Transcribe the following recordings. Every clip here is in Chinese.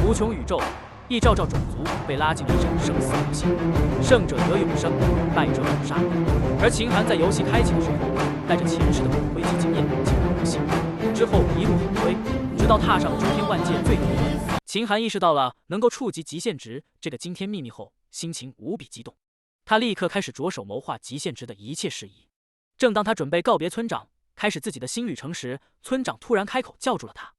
无穷宇宙，一兆兆种族被拉进了一场生死游戏，胜者得永生，败者永杀。而秦寒在游戏开启的时候，带着前世的骨灰级经验进入游戏，之后一路横推，直到踏上了诸天万界最顶端。秦寒意识到了能够触及极限值这个惊天秘密后，心情无比激动。他立刻开始着手谋划极限值的一切事宜。正当他准备告别村长，开始自己的新旅程时，村长突然开口叫住了他。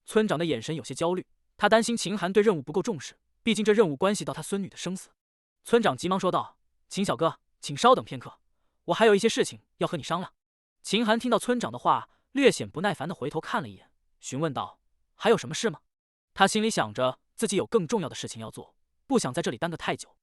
村长的眼神有些焦虑，他担心秦寒对任务不够重视，毕竟这任务关系到他孙女的生死。村长急忙说道：“秦小哥，请稍等片刻，我还有一些事情要和你商量。”秦寒听到村长的话，略显不耐烦地回头看了一眼，询问道：“还有什么事吗？”他心里想着自己有更重要的事情要做，不想在这里耽搁太久。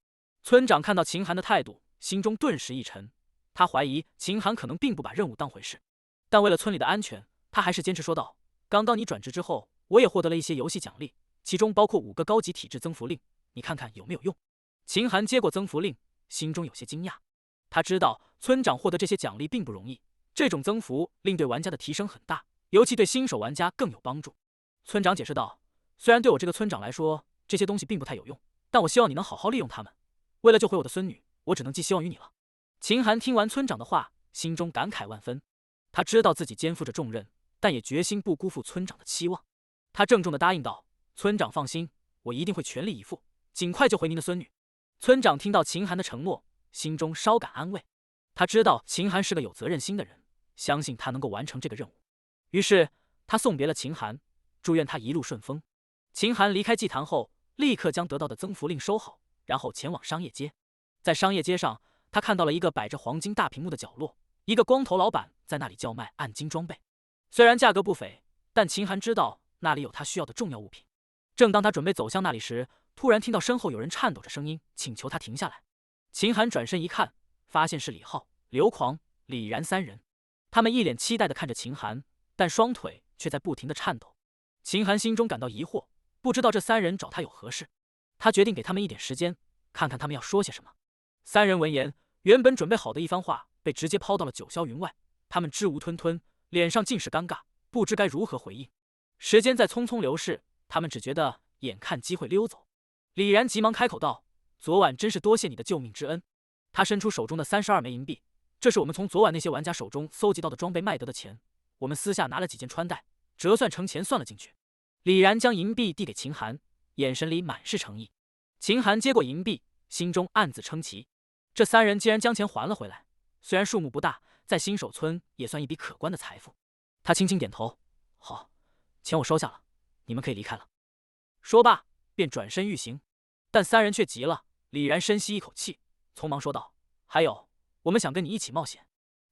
村长看到秦寒的态度，心中顿时一沉，他怀疑秦寒可能并不把任务当回事，但为了村里的安全，他还是坚持说道：“刚刚你转职之后，我也获得了一些游戏奖励，其中包括5个高级体质增幅令，你看看有没有用？”秦寒接过增幅令，心中有些惊讶。他知道村长获得这些奖励并不容易，这种增幅令对玩家的提升很大，尤其对新手玩家更有帮助。村长解释道：“虽然对我这个村长来说，这些东西并不太有用，但我希望你能好好利用它们。为了救回我的孙女，我只能寄希望于你了。”秦寒听完村长的话，心中感慨万分。他知道自己肩负着重任，但也决心不辜负村长的期望。他郑重地答应道：“村长放心，我一定会全力以赴，尽快救回您的孙女。”村长听到秦寒的承诺，心中稍感安慰。他知道秦寒是个有责任心的人，相信他能够完成这个任务。于是他送别了秦寒，祝愿他一路顺风。秦寒离开祭坛后，立刻将得到的增幅令收好，然后前往商业街。在商业街上，他看到了一个摆着黄金大屏幕的角落，一个光头老板在那里叫卖暗金装备。虽然价格不菲，但秦寒知道那里有他需要的重要物品。正当他准备走向那里时，突然听到身后有人颤抖着声音请求他停下来。秦寒转身一看，发现是李浩、刘狂、李然3人。他们一脸期待地看着秦寒，但双腿却在不停地颤抖。秦寒心中感到疑惑，不知道这3人找他有何事。他决定给他们一点时间，看看他们要说些什么。3人闻言，原本准备好的一番话被直接抛到了九霄云外，他们支吾吞吞，脸上尽是尴尬，不知该如何回应。时间在匆匆流逝，他们只觉得眼看机会溜走。李然急忙开口道：“昨晚真是多谢你的救命之恩。”他伸出手中的32枚银币，这是我们从昨晚那些玩家手中搜集到的装备卖得的钱，我们私下拿了几件穿戴，折算成钱算了进去。李然将银币递给秦寒，眼神里满是诚意。秦寒接过银币，心中暗自称奇，这3人竟然将钱还了回来，虽然数目不大，在新手村也算一笔可观的财富。他轻轻点头：“好，钱我收下了，你们可以离开了。”说罢便转身欲行，但3人却急了。李然深吸一口气，匆忙说道：“还有，我们想跟你一起冒险。”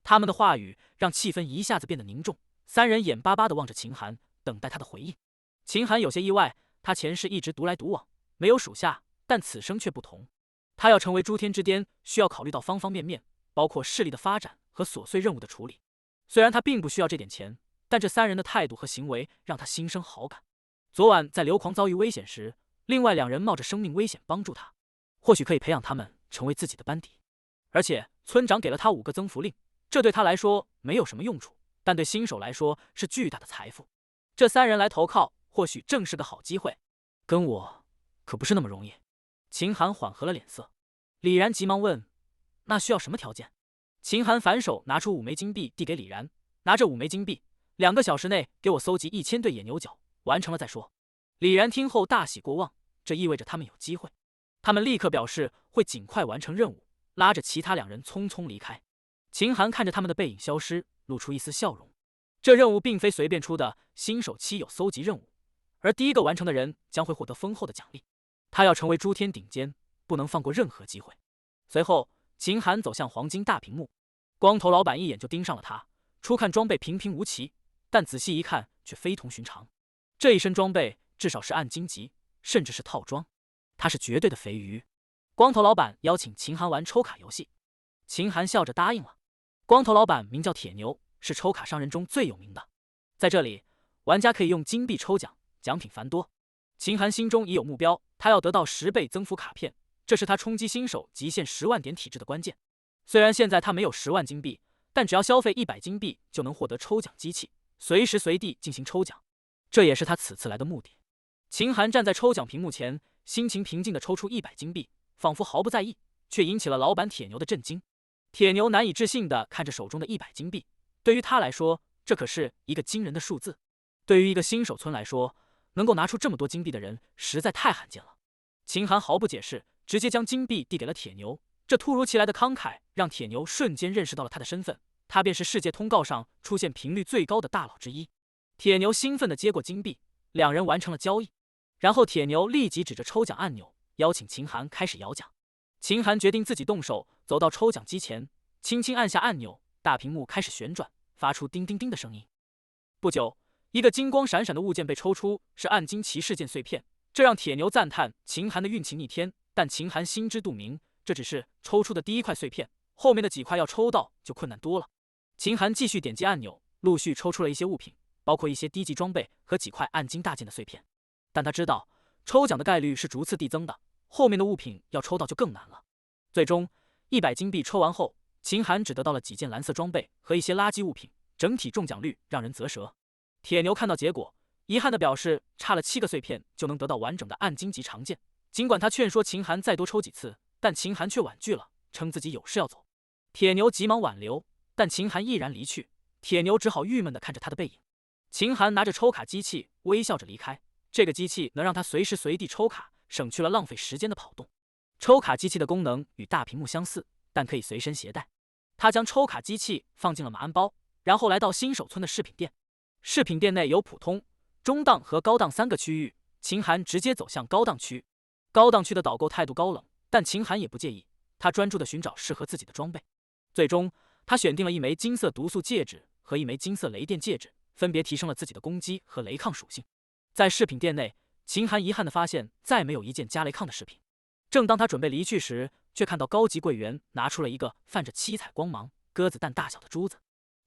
他们的话语让气氛一下子变得凝重，3人眼巴巴地望着秦寒，等待他的回应。秦寒有些意外，他前世一直独来独往，没有属下，但此生却不同。他要成为诸天之巅，需要考虑到方方面面，包括势力的发展和琐碎任务的处理。虽然他并不需要这点钱，但这3人的态度和行为让他心生好感。昨晚在刘狂遭遇危险时，另外2人冒着生命危险帮助他，或许可以培养他们成为自己的班底。而且村长给了他5个增幅令，这对他来说没有什么用处，但对新手来说是巨大的财富。这3人来投靠，或许正是个好机会。跟我可不是那么容易。秦寒缓和了脸色。李然急忙问：“那需要什么条件？”秦寒反手拿出5枚金币递给李然：“拿这5枚金币，2个小时内给我搜集1000对野牛角，完成了再说。”李然听后大喜过望，这意味着他们有机会。他们立刻表示会尽快完成任务，拉着其他2人匆匆离开。秦寒看着他们的背影消失，露出一丝笑容。这任务并非随便出的，新手期有搜集任务，而第一个完成的人将会获得丰厚的奖励。他要成为诸天顶尖，不能放过任何机会。随后，秦寒走向黄金大屏幕，光头老板一眼就盯上了他。初看装备平平无奇，但仔细一看却非同寻常。这一身装备至少是暗金级，甚至是套装，他是绝对的肥鱼。光头老板邀请秦寒玩抽卡游戏，秦寒笑着答应了。光头老板名叫铁牛，是抽卡商人中最有名的。在这里，玩家可以用金币抽奖，奖品繁多。秦寒心中已有目标，他要得到10倍增幅卡片，这是他冲击新手极限10万点体质的关键。虽然现在他没有10万金币，但只要消费100金币就能获得抽奖机器，随时随地进行抽奖。这也是他此次来的目的。秦寒站在抽奖屏幕前，心情平静地抽出100金币，仿佛毫不在意，却引起了老板铁牛的震惊。铁牛难以置信地看着手中的100金币，对于他来说，这可是一个惊人的数字。对于一个新手村来说，能够拿出这么多金币的人实在太罕见了。秦寒毫不解释，直接将金币递给了铁牛。这突如其来的慷慨让铁牛瞬间认识到了他的身份，他便是世界通告上出现频率最高的大佬之一。铁牛兴奋地接过金币，两人完成了交易。然后铁牛立即指着抽奖按钮，邀请秦寒开始摇奖。秦寒决定自己动手，走到抽奖机前，轻轻按下按钮，大屏幕开始旋转，发出叮叮叮的声音。不久，一个金光闪闪的物件被抽出，是暗金骑士剑碎片。这让铁牛赞叹秦寒的运气逆天，但秦寒心知肚明，这只是抽出的第一块碎片，后面的几块要抽到就困难多了。秦寒继续点击按钮，陆续抽出了一些物品，包括一些低级装备和几块暗金大件的碎片。但他知道抽奖的概率是逐次递增的，后面的物品要抽到就更难了。最终100金币抽完后，秦寒只得到了几件蓝色装备和一些垃圾物品，整体中奖率让人啧舌。铁牛看到结果，遗憾地表示差了7个碎片就能得到完整的暗金级长剑。尽管他劝说秦寒再多抽几次，但秦寒却婉拒了，称自己有事要走。铁牛急忙挽留，但秦寒毅然离去，铁牛只好郁闷地看着他的背影。秦寒拿着抽卡机器微笑着离开，这个机器能让他随时随地抽卡，省去了浪费时间的跑动。抽卡机器的功能与大屏幕相似，但可以随身携带。他将抽卡机器放进了马鞍包，然后来到新手村的饰品店。饰品店内有普通、中档和高档3个区域，秦寒直接走向高档区。高档区的导购态度高冷，但秦寒也不介意，他专注地寻找适合自己的装备。最终，他选定了一枚金色毒素戒指和一枚金色雷电戒指，分别提升了自己的攻击和雷抗属性。在饰品店内，秦寒遗憾地发现再没有一件加雷抗的饰品。正当他准备离去时，却看到高级柜员拿出了一个泛着七彩光芒、鸽子蛋大小的珠子。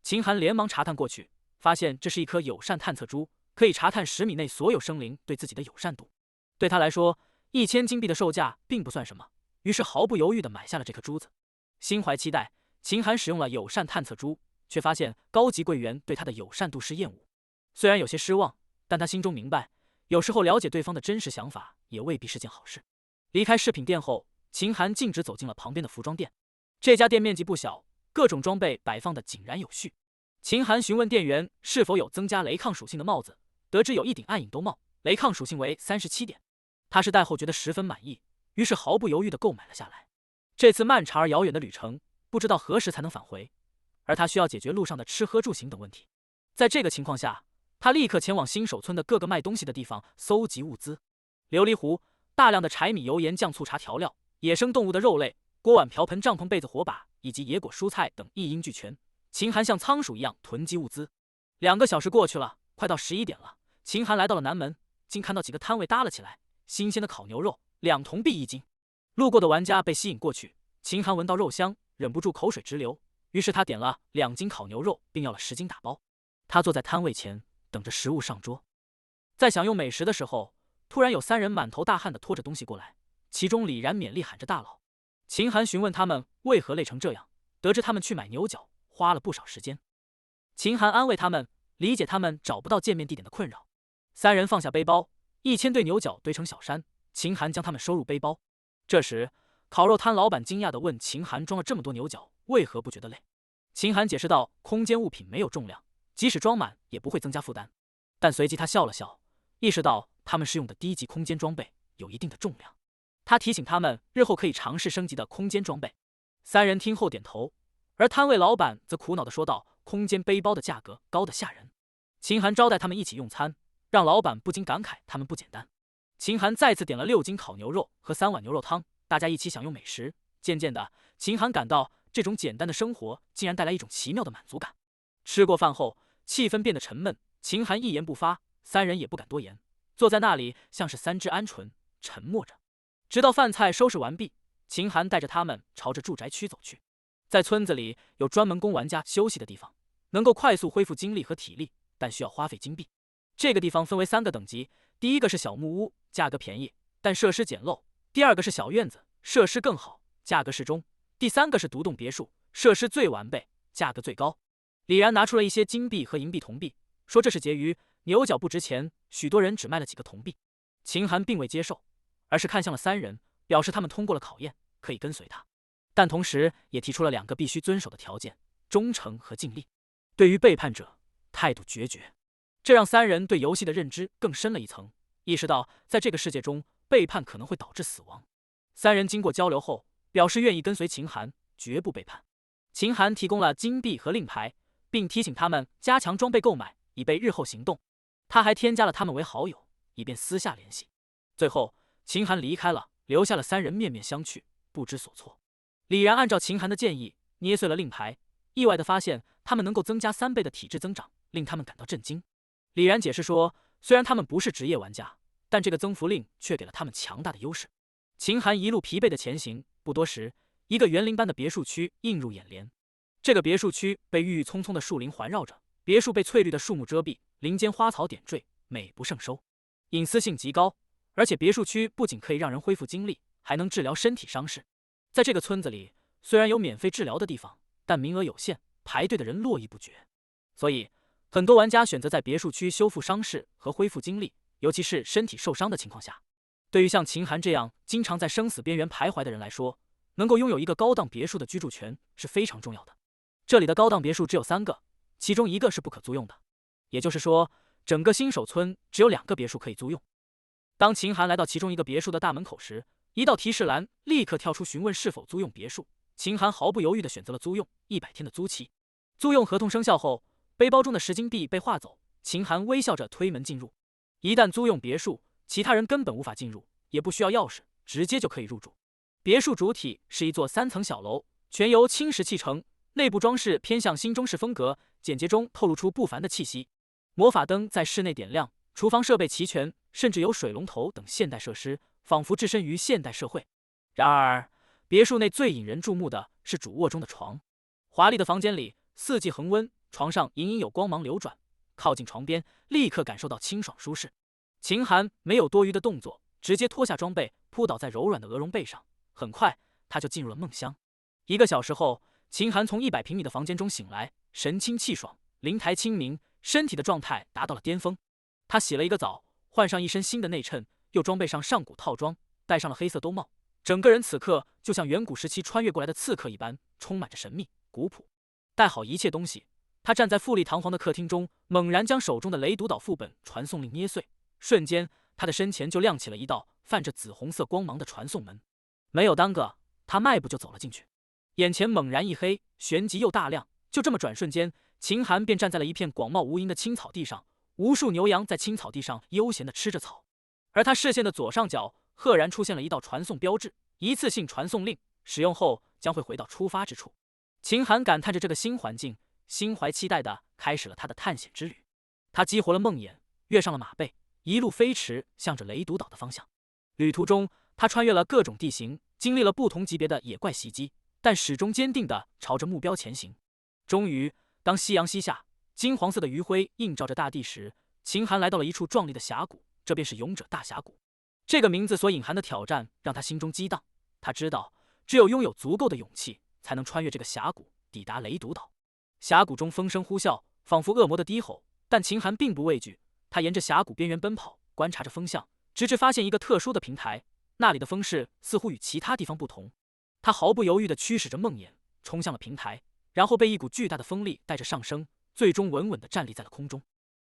秦寒连忙查探过去，发现这是一颗友善探测珠，可以查探10米内所有生灵对自己的友善度。对他来说，1000金币的售价并不算什么，于是毫不犹豫地买下了这颗珠子。心怀期待，秦寒使用了友善探测珠，却发现高级柜员对他的友善度是厌恶。虽然有些失望，但他心中明白，有时候了解对方的真实想法也未必是件好事。离开饰品店后，秦寒径直走进了旁边的服装店。这家店面积不小，各种装备摆放的井然有序。秦寒询问店员是否有增加雷抗属性的帽子，得知有一顶暗影兜帽，雷抗属性为37点。他是戴后觉得十分满意，于是毫不犹豫地购买了下来。这次漫长而遥远的旅程，不知道何时才能返回，而他需要解决路上的吃喝住行等问题。在这个情况下，他立刻前往新手村的各个卖东西的地方搜集物资。琉璃壶、大量的柴米油盐酱醋茶调料、野生动物的肉类、锅碗瓢盆帐篷被子火把以及野果蔬菜等一应俱全。秦寒像仓鼠一样囤积物资。2个小时过去了，快到11点了。秦寒来到了南门，竟看到几个摊位搭了起来，新鲜的烤牛肉2铜币1斤。路过的玩家被吸引过去，秦寒闻到肉香，忍不住口水直流，于是他点了2斤烤牛肉，并要了10斤打包。他坐在摊位前等着食物上桌。在享用美食的时候，突然有3人满头大汗地拖着东西过来，其中李然勉励喊着大佬。秦寒询问他们为何累成这样，得知他们去买牛角花了不少时间。秦寒安慰他们，理解他们找不到见面地点的困扰。3人放下背包，1000对牛角堆成小山，秦寒将他们收入背包。这时，烤肉摊老板惊讶地问秦寒装了这么多牛角，为何不觉得累？秦寒解释道，空间物品没有重量，即使装满也不会增加负担。但随即他笑了笑，意识到他们是用的低级空间装备，有一定的重量。他提醒他们日后可以尝试升级的空间装备。3人听后点头，而摊位老板则苦恼地说道，空间背包的价格高得吓人。秦寒招待他们一起用餐，让老板不禁感慨他们不简单。秦寒再次点了6斤烤牛肉和3碗牛肉汤，大家一起享用美食。渐渐的，秦寒感到这种简单的生活竟然带来一种奇妙的满足感。吃过饭后，气氛变得沉闷，秦寒一言不发，3人也不敢多言，坐在那里像是3只鹌鹑，沉默着。直到饭菜收拾完毕，秦寒带着他们朝着住宅区走去。在村子里有专门供玩家休息的地方，能够快速恢复精力和体力，但需要花费金币。这个地方分为3个等级，第一个是小木屋，价格便宜，但设施简陋；第2个是小院子，设施更好，价格适中；第3个是独栋别墅，设施最完备，价格最高。李然拿出了一些金币和银币、铜币，说这是结余，牛角不值钱，许多人只卖了几个铜币。秦寒并未接受，而是看向了三人，表示他们通过了考验，可以跟随他，但同时也提出了2个必须遵守的条件：忠诚和尽力。对于背叛者，态度决绝。这让三人对游戏的认知更深了一层，意识到在这个世界中，背叛可能会导致死亡。三人经过交流后，表示愿意跟随秦寒，绝不背叛。秦寒提供了金币和令牌，并提醒他们加强装备购买，以备日后行动。他还添加了他们为好友，以便私下联系。最后，秦寒离开了，留下了三人面面相觑，不知所措。李然按照秦寒的建议捏碎了令牌，意外地发现他们能够增加3倍的体质增长，令他们感到震惊。李然解释说，虽然他们不是职业玩家，但这个增幅令却给了他们强大的优势。秦寒一路疲惫的前行，不多时，一个园林般的别墅区映入眼帘。这个别墅区被郁郁葱葱的树林环绕着，别墅被翠绿的树木遮蔽，林间花草点缀，美不胜收，隐私性极高。而且别墅区不仅可以让人恢复精力，还能治疗身体伤势。在这个村子里，虽然有免费治疗的地方，但名额有限，排队的人络绎不绝。所以，很多玩家选择在别墅区修复伤势和恢复精力，尤其是身体受伤的情况下。对于像秦寒这样经常在生死边缘徘徊的人来说，能够拥有一个高档别墅的居住权是非常重要的。这里的高档别墅只有3个，其中1个是不可租用的，也就是说，整个新手村只有2个别墅可以租用。当秦寒来到其中一个别墅的大门口时，一道提示栏立刻跳出询问是否租用别墅。秦寒毫不犹豫地选择了租用100天的租期。租用合同生效后，背包中的10金币被划走，秦寒微笑着推门进入。一旦租用别墅，其他人根本无法进入，也不需要钥匙，直接就可以入住。别墅主体是一座3层小楼，全由青石砌成，内部装饰偏向新中式风格，简洁中透露出不凡的气息。魔法灯在室内点亮，厨房设备齐全，甚至有水龙头等现代设施，仿佛置身于现代社会。然而，别墅内最引人注目的是主卧中的床。华丽的房间里四季恒温，床上隐隐有光芒流转，靠近床边立刻感受到清爽舒适。秦寒没有多余的动作，直接脱下装备扑倒在柔软的鹅绒被上，很快他就进入了梦乡。1个小时后，秦寒从100平米的房间中醒来，神清气爽，灵台清明，身体的状态达到了巅峰。他洗了一个澡，换上一身新的内衬，又装备上上古套装，戴上了黑色兜帽，整个人此刻就像远古时期穿越过来的刺客一般，充满着神秘古朴。带好一切东西，他站在富丽堂皇的客厅中，猛然将手中的雷毒岛副本传送令捏碎，瞬间他的身前就亮起了一道泛着紫红色光芒的传送门。没有耽搁，他迈步就走了进去。眼前猛然一黑，旋即又大亮，就这么转瞬间，秦寒便站在了一片广袤无垠的青草地上，无数牛羊在青草地上悠闲地吃着草。而他视线的左上角赫然出现了一道传送标志，一次性传送令，使用后将会回到出发之处。秦寒感叹着这个新环境，心怀期待地开始了他的探险之旅。他激活了梦魇，跃上了马背，一路飞驰，向着雷毒岛的方向。旅途中，他穿越了各种地形，经历了不同级别的野怪袭击，但始终坚定地朝着目标前行。终于，当夕阳西下，金黄色的余晖映照着大地时，秦寒来到了一处壮丽的峡谷，这便是勇者大峡谷。这个名字所隐含的挑战让他心中激荡。他知道，只有拥有足够的勇气，才能穿越这个峡谷，抵达雷毒岛。峡谷中风声呼啸，仿佛恶魔的低吼，但秦寒并不畏惧。他沿着峡谷边缘奔跑，观察着风向，直至发现一个特殊的平台，那里的风势似乎与其他地方不同。他毫不犹豫地驱使着梦魇冲向了平台，然后被一股巨大的风力带着上升，最终稳稳地站立在了空中。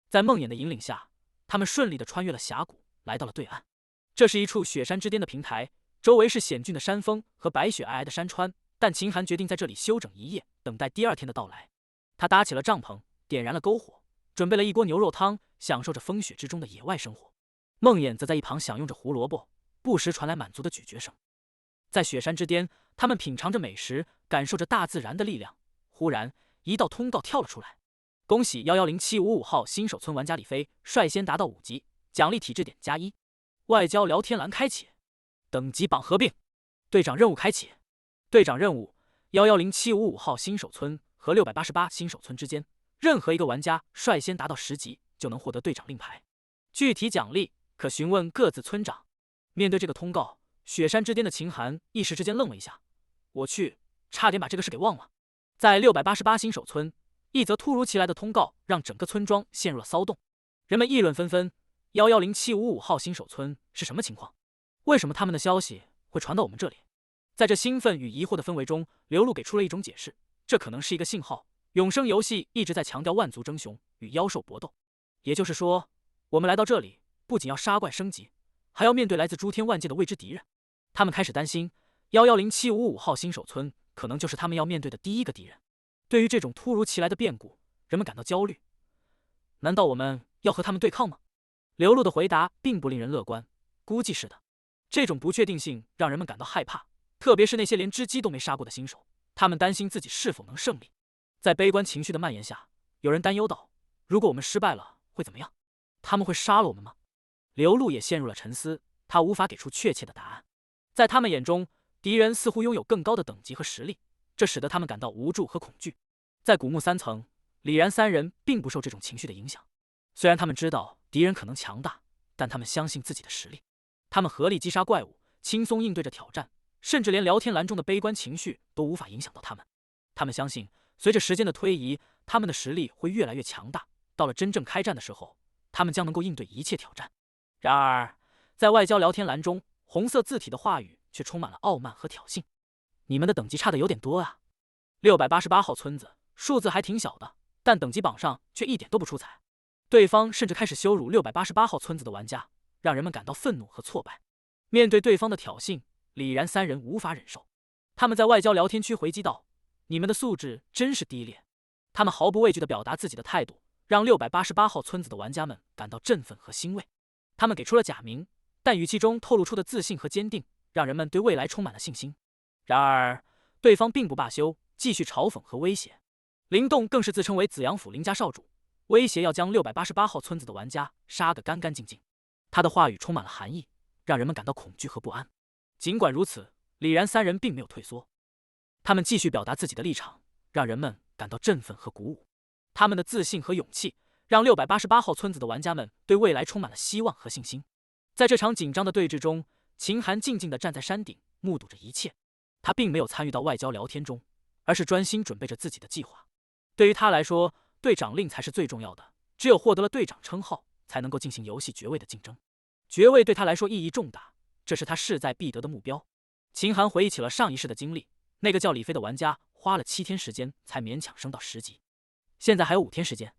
在梦魇的引领下，他们顺利地穿越了峡谷，来到了对岸。这是一处雪山之巅的平台，周围是险峻的山峰和白雪皑皑的山川，但秦寒决定在这里休整一夜，等待第2天的到来。他搭起了帐篷，点燃了篝火，准备了一锅牛肉汤，享受着风雪之中的野外生活。梦魇则在一旁享用着胡萝卜，不时传来满足的咀嚼声。在雪山之巅，他们品尝着美食，感受着大自然的力量。忽然，一道通告跳了出来：恭喜110-755号新手村玩家李飞率先达到5级，奖励体质点+1，外交聊天栏开启，等级榜合并，队长任务开启。队长任务：110-755号新手村和688新手村之间，任何一个玩家率先达到10级就能获得队长令牌。具体奖励可询问各自村长。面对这个通告，雪山之巅的秦寒一时之间愣了一下，我去，差点把这个事给忘了。在688新手村，一则突如其来的通告让整个村庄陷入了骚动，人们议论纷纷。110-755号新手村是什么情况？为什么他们的消息会传到我们这里？在这兴奋与疑惑的氛围中，刘露给出了一种解释：这可能是一个信号。永生游戏一直在强调万族争雄与妖兽搏斗，也就是说，我们来到这里不仅要杀怪升级，还要面对来自诸天万界的未知敌人。他们开始担心110-755号新手村可能就是他们要面对的第一个敌人。对于这种突如其来的变故，人们感到焦虑。难道我们要和他们对抗吗？刘露的回答并不令人乐观。估计是的。这种不确定性让人们感到害怕，特别是那些连只鸡都没杀过的新手，他们担心自己是否能胜利。在悲观情绪的蔓延下，有人担忧道：如果我们失败了，会怎么样？他们会杀了我们吗？刘露也陷入了沉思，他无法给出确切的答案。在他们眼中，敌人似乎拥有更高的等级和实力，这使得他们感到无助和恐惧。在古墓3层，李然3人并不受这种情绪的影响。虽然他们知道敌人可能强大，但他们相信自己的实力。他们合力击杀怪物，轻松应对着挑战，甚至连聊天栏中的悲观情绪都无法影响到他们。他们相信，随着时间的推移，他们的实力会越来越强大。到了真正开战的时候，他们将能够应对一切挑战。然而，在外交聊天栏中，红色字体的话语却充满了傲慢和挑衅：“你们的等级差的有点多啊！”688号村子数字还挺小的，但等级榜上却一点都不出彩。对方甚至开始羞辱688号村子的玩家，让人们感到愤怒和挫败。面对对方的挑衅，李然3人无法忍受。他们在外交聊天区回击道：“你们的素质真是低劣！”他们毫不畏惧地表达自己的态度，让688号村子的玩家们感到振奋和欣慰。他们给出了假名，但语气中透露出的自信和坚定，让人们对未来充满了信心。然而，对方并不罢休，继续嘲讽和威胁。林动更是自称为紫阳府林家少主，威胁要将688号村子的玩家杀个干干净净。他的话语充满了寒意，让人们感到恐惧和不安。尽管如此，李然3人并没有退缩，他们继续表达自己的立场，让人们感到振奋和鼓舞。他们的自信和勇气让688号村子的玩家们对未来充满了希望和信心。在这场紧张的对峙中，秦寒静静地站在山顶，目睹着一切。他并没有参与到外交聊天中，而是专心准备着自己的计划。对于他来说，队长令才是最重要的，只有获得了队长称号，才能够进行游戏爵位的竞争。爵位对他来说意义重大，这是他势在必得的目标。秦寒回忆起了上一世的经历，那个叫李飞的玩家花了7天时间才勉强升到10级，现在还有5天时间。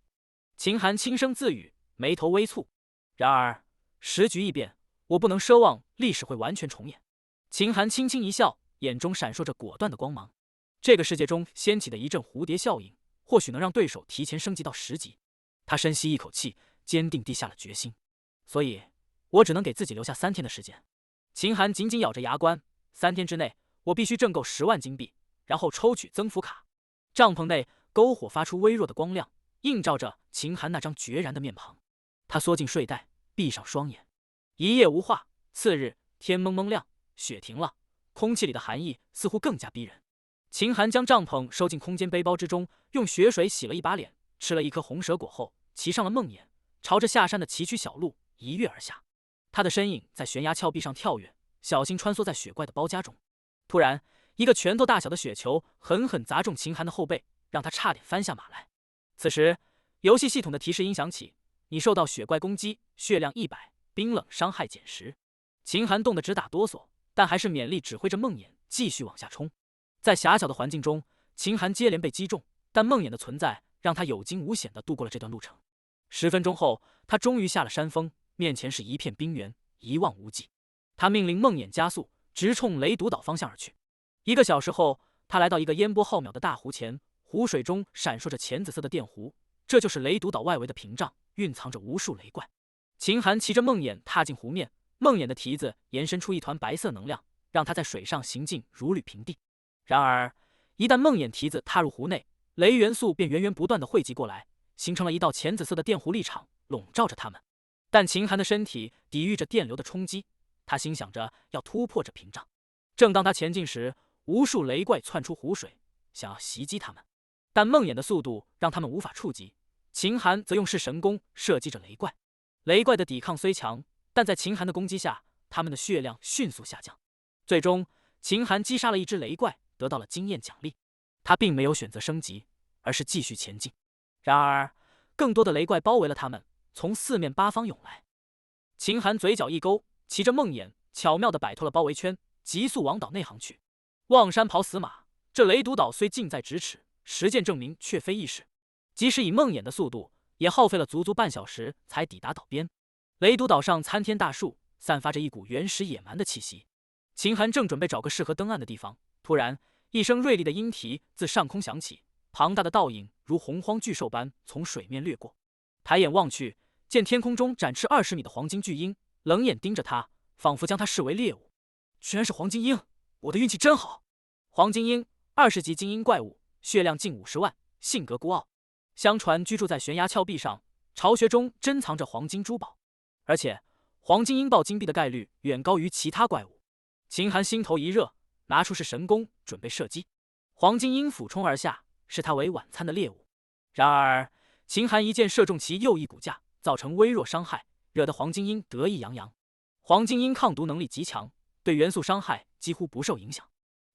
秦寒轻声自语，眉头微蹙。然而时局异变，我不能奢望历史会完全重演。秦寒轻轻一笑，眼中闪烁着果断的光芒。这个世界中掀起的一阵蝴蝶效应，或许能让对手提前升级到10级。他深吸一口气，坚定地下了决心。所以，我只能给自己留下3天的时间。秦寒紧紧咬着牙关，3天之内，我必须挣够10万金币，然后抽取增幅卡。帐篷内篝火发出微弱的光亮，映照着秦寒那张决然的面庞。他缩进睡袋，闭上双眼。一夜无话。次日天蒙蒙亮，雪停了，空气里的寒意似乎更加逼人。秦寒将帐篷收进空间背包之中，用雪水洗了一把脸，吃了一颗红蛇果后，骑上了梦魇，朝着下山的崎岖小路一跃而下。他的身影在悬崖峭壁上跳跃，小心穿梭在雪怪的包夹中。突然，一个拳头大小的雪球狠狠砸中秦寒的后背，让他差点翻下马来。此时，游戏系统的提示音响起：你受到雪怪攻击，血量100，冰冷伤害减10。秦寒冻得直打哆嗦，但还是勉力指挥着梦魇继续往下冲。在狭小的环境中，秦寒接连被击中，但梦魇的存在让他有惊无险地度过了这段路程。10分钟后，他终于下了山峰，面前是一片冰原，一望无际。他命令梦魇加速，直冲雷毒岛方向而去。1个小时后，他来到一个烟波浩渺的大湖前，湖水中闪烁着浅紫色的电弧，这就是雷毒岛外围的屏障，蕴藏着无数雷怪。秦寒骑着梦魇踏进湖面，梦魇的蹄子延伸出一团白色能量，让他在水上行进如履平地。然而，一旦梦魇蹄子踏入湖内，雷元素便源源不断地汇集过来，形成了一道浅紫色的电弧立场，笼罩着他们。但秦寒的身体抵御着电流的冲击，他心想着要突破这屏障。正当他前进时，无数雷怪窜出湖水，想要袭击他们，但梦魇的速度让他们无法触及。秦寒则用式神功射击着雷怪，雷怪的抵抗虽强，但在秦寒的攻击下，他们的血量迅速下降。最终，秦寒击杀了一只雷怪，得到了经验奖励。他并没有选择升级，而是继续前进。然而，更多的雷怪包围了他们，从4面8方涌来。秦寒嘴角一勾，骑着梦魇巧妙地摆脱了包围圈，急速往岛内航去。望山跑死马，这雷毒岛虽近在咫尺，实践证明却非易事。即使以梦魇的速度，也耗费了足足半小时才抵达岛边。雷毒岛上参天大树，散发着一股原始野蛮的气息。秦寒正准备找个适合登岸的地方，突然一声锐利的鹰啼自上空响起，庞大的倒影如洪荒巨兽般从水面掠过。抬眼望去，见天空中展翅20米的黄金巨鹰，冷眼盯着他，仿佛将他视为猎物。居然是黄金鹰，我的运气真好！黄金鹰，20级精英怪物，血量近50万，性格孤傲。相传居住在悬崖峭壁上，巢穴中珍藏着黄金珠宝，而且黄金鹰爆金币的概率远高于其他怪物。秦寒心头一热，拿出是神弓，准备射击。黄金鹰俯冲而下，视他为晚餐的猎物。然而秦寒一箭射中其右翼骨架，造成微弱伤害，惹得黄金鹰得意洋洋。黄金鹰抗毒能力极强，对元素伤害几乎不受影响。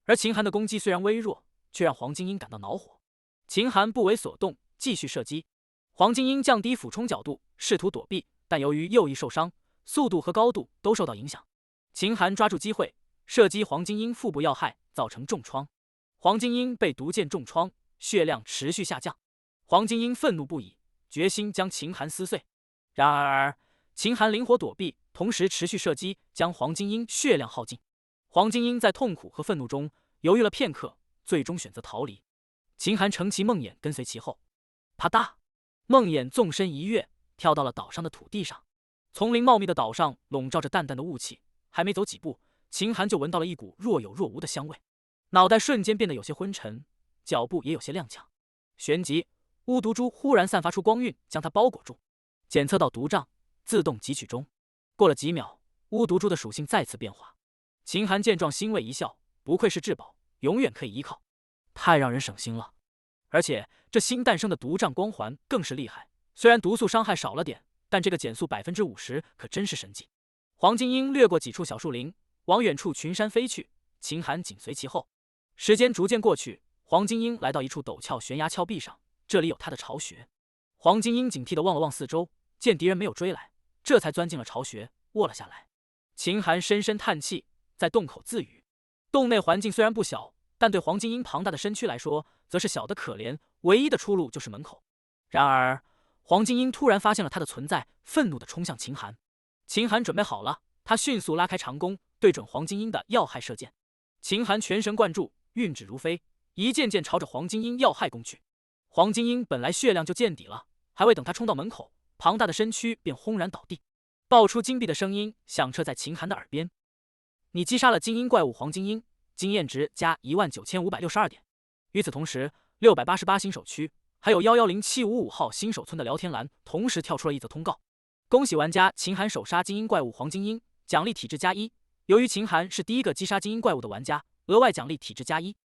而秦寒的攻击虽然微弱，却让黄金鹰感到恼火。秦寒不为所动，继续射击。黄金鹰降低俯冲角度，试图躲避，但由于右翼受伤，速度和高度都受到影响。秦寒抓住机会，射击黄金鹰腹部要害，造成重创。黄金鹰被毒箭重创，血量持续下降。黄金鹰愤怒不已，决心将秦寒撕碎。然而秦寒灵活躲避，同时持续射击，将黄金鹰血量耗尽。黄金鹰在痛苦和愤怒中犹豫了片刻，最终选择逃离。秦寒乘骑梦魇跟随其后。啪嗒，梦魇纵身一跃，跳到了岛上的土地上。丛林茂密的岛上笼罩着淡淡的雾气，还没走几步，秦寒就闻到了一股若有若无的香味，脑袋瞬间变得有些昏沉，脚步也有些踉跄。旋即巫毒珠忽然散发出光晕，将它包裹住。检测到毒障，自动汲取中。过了几秒，巫毒珠的属性再次变化。秦寒见状欣慰一笑，不愧是至宝，永远可以依靠，太让人省心了。而且这新诞生的毒障光环更是厉害，虽然毒素伤害少了点，但这个减速50%可真是神迹。黄金鹰掠过几处小树林，往远处群山飞去，秦寒紧随其后。时间逐渐过去，黄金鹰来到一处陡峭悬崖峭壁上，这里有他的巢穴。黄金鹰警惕地望了望四周，见敌人没有追来，这才钻进了巢穴，卧了下来。秦寒深深叹气，在洞口自语。洞内环境虽然不小，但对黄金鹰庞大的身躯来说，则是小得可怜，唯一的出路就是门口。然而黄金鹰突然发现了他的存在，愤怒地冲向秦寒。秦寒准备好了，他迅速拉开长弓，对准黄金鹰的要害射箭。秦寒全神贯注，运指如飞，一箭箭朝着黄金鹰要害攻去。黄金鹰本来血量就见底了，还未等他冲到门口，庞大的身躯便轰然倒地，爆出金币的声音响彻在秦寒的耳边。你击杀了精英怪物黄金鹰，经验值加19562点。与此同时，688新手区还有110755号新手村的聊天栏同时跳出了一则通告：恭喜玩家秦寒首杀精英怪物黄金鹰，奖励体质加1。由于秦寒是第一个击杀精英怪物的玩家，额外奖励体质加1。